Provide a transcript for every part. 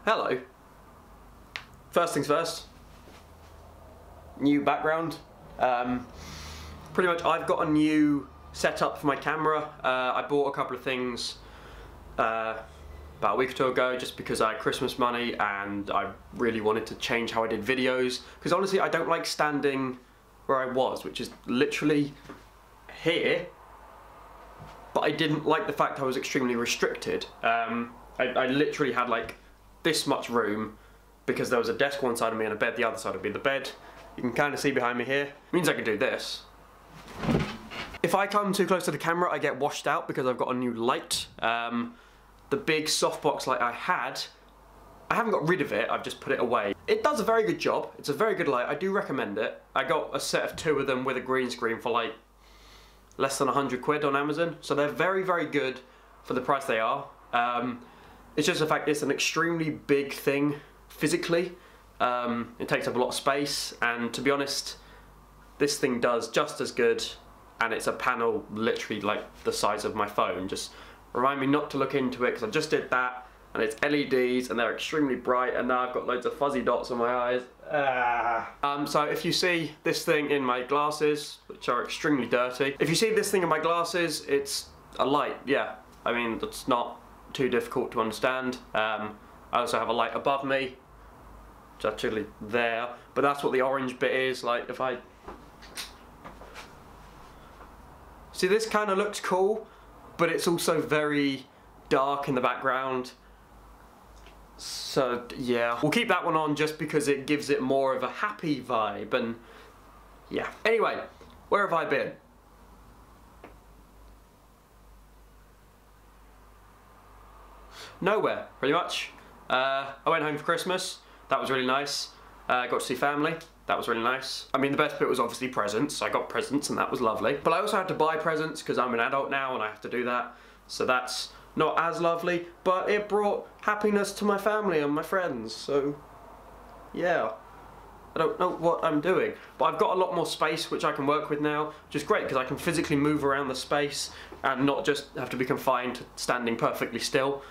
Hello. First things first, new background. Pretty much I've got a new setup for my camera. I bought a couple of things about a week or two ago just because I had Christmas money and I really wanted to change how I did videos, because honestly I don't like standing where I was, which is literally here, but I didn't like the fact I was extremely restricted. I literally had like this much room because there was a desk one side of me and a bed the other side would be the bed. You can kind of see behind me here. It means I can do this. If I come too close to the camera I get washed out because I've got a new light. The big softbox light I haven't got rid of it, I've just put it away. It does a very good job, it's a very good light, I do recommend it. I got a set of 2 of them with a green screen for like less than 100 quid on Amazon, so they're very, very good for the price they are. It's just the fact it's an extremely big thing physically. It takes up a lot of space, and to be honest, this thing does just as good, and it's a panel literally like the size of my phone. Just remind me not to look into it because I just did that, and it's LEDs and they're extremely bright, and now I've got loads of fuzzy dots on my eyes. So if you see this thing in my glasses, which are extremely dirty, if you see this thing in my glasses, it's a light, yeah. I mean, that's not too difficult to understand. I also have a light above me, it's actually there, but that's what the orange bit is. Like if I see, this kind of looks cool, but it's also very dark in the background. So yeah, we'll keep that one on just because it gives it more of a happy vibe, and yeah. Anyway, where have I been? Nowhere, pretty much. I went home for Christmas, that was really nice. I got to see family, that was really nice. I mean, the best bit was obviously presents. I got presents and that was lovely. But I also had to buy presents because I'm an adult now and I have to do that. So that's not as lovely, but it brought happiness to my family and my friends, so yeah. I don't know what I'm doing, but I've got a lot more space which I can work with now, which is great because I can physically move around the space and not just have to be confined to standing perfectly still.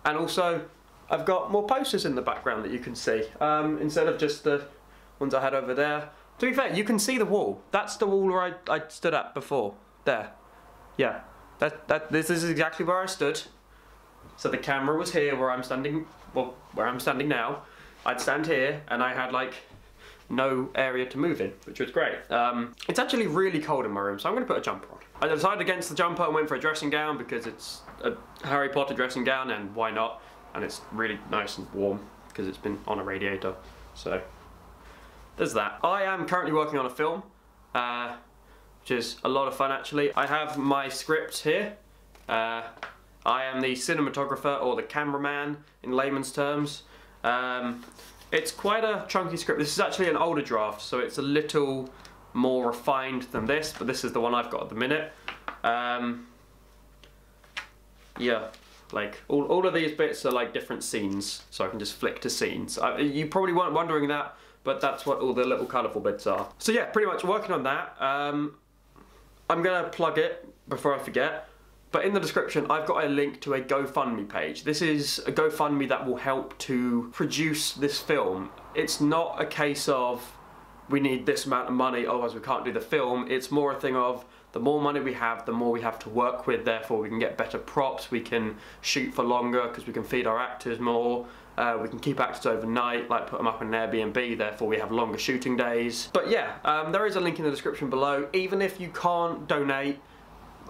And also, I've got more posters in the background that you can see, instead of just the ones I had over there. To be fair, you can see the wall. That's the wall where I stood at before. There. Yeah. This is exactly where I stood. So the camera was here where I'm standing, well, where I'm standing now. I'd stand here and I had like no area to move in, which was great. It's actually really cold in my room, so I'm going to put a jumper on. I decided against the jumper and went for a dressing gown because it's a Harry Potter dressing gown, and why not? And it's really nice and warm because it's been on a radiator, so there's that. I am currently working on a film, which is a lot of fun actually. I have my script here. I am the cinematographer, or the cameraman in layman's terms. It's quite a chunky script. This is actually an older draft, so it's a little more refined than this, but this is the one I've got at the minute. Yeah, like all of these bits are like different scenes, so I can just flick to scenes. You probably weren't wondering that, but that's what all the little colourful bits are. So yeah, pretty much working on that. I'm gonna plug it before I forget, but in the description I've got a link to a GoFundMe page. This is a GoFundMe that will help to produce this film. It's not a case of we need this amount of money, otherwise we can't do the film. It's more a thing of the more money we have, the more we have to work with, therefore we can get better props, we can shoot for longer because we can feed our actors more, we can keep actors overnight, like put them up in an Airbnb, therefore we have longer shooting days. But yeah, there is a link in the description below. Even if you can't donate,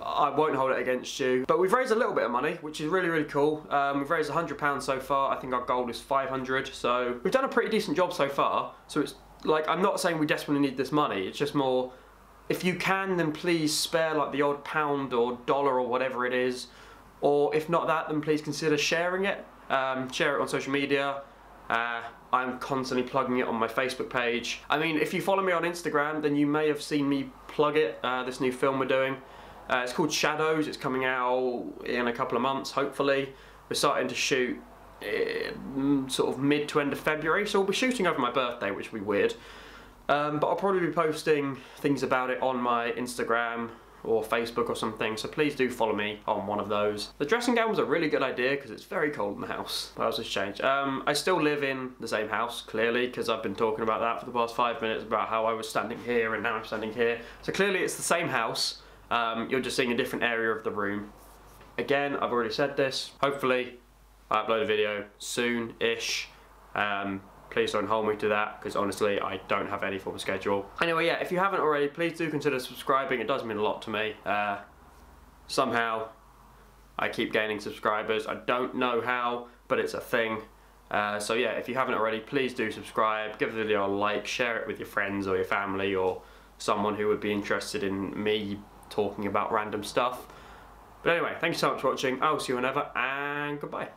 I won't hold it against you. But we've raised a little bit of money, which is really, really cool. We've raised £100 so far. I think our goal is 500, so we've done a pretty decent job so far. So it's like, I'm not saying we desperately need this money, it's just more, if you can, then please spare like the odd pound or dollar or whatever it is, or if not that, then please consider sharing it. Share it on social media. I'm constantly plugging it on my Facebook page. I mean, if you follow me on Instagram, then you may have seen me plug it, this new film we're doing. It's called Shadows, it's coming out in a couple of months, hopefully. We're starting to shoot sort of mid to end of February, so we'll be shooting over my birthday, which will be weird. But I'll probably be posting things about it on my Instagram or Facebook or something, so please do follow me on one of those. The dressing gown was a really good idea because it's very cold in the house. What else has changed? I still live in the same house, clearly, because I've been talking about that for the past 5 minutes about how I was standing here and now I'm standing here. So clearly it's the same house, you're just seeing a different area of the room. Again, I've already said this, hopefully I upload a video soon-ish. Please don't hold me to that, because honestly I don't have any form of schedule. Anyway, yeah, if you haven't already, please do consider subscribing. It does mean a lot to me. Somehow I keep gaining subscribers. I don't know how, but it's a thing. So yeah, if you haven't already, please do subscribe, give the video a like, share it with your friends or your family or someone who would be interested in me talking about random stuff. But anyway, thank you so much for watching. I'll see you whenever, and goodbye.